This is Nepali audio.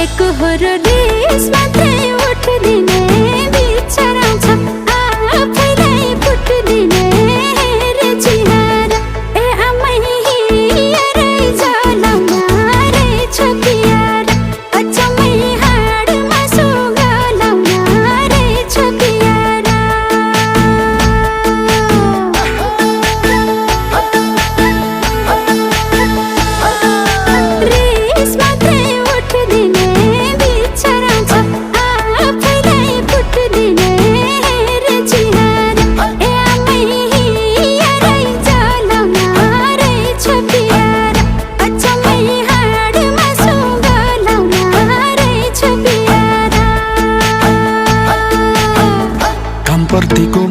एकहोरो रिस मात्रै उठ्दिने बिचरा छ आफैलाई फुट्दिने रे चिहार ए आमै हिँडै जलाउन रहेछ प्यार अचम्मै हाडमा सुगलाउन रहेछ प्यार रिस मात्रै उठ्दिने बिचरा छ आफैलाई फुट्दिने रे चिहार ए आमै हिँडै जलाउन रहेछ प्यार अचम्मै हाडमा सुगलाउन रहेछ प्यार कामप्रतिको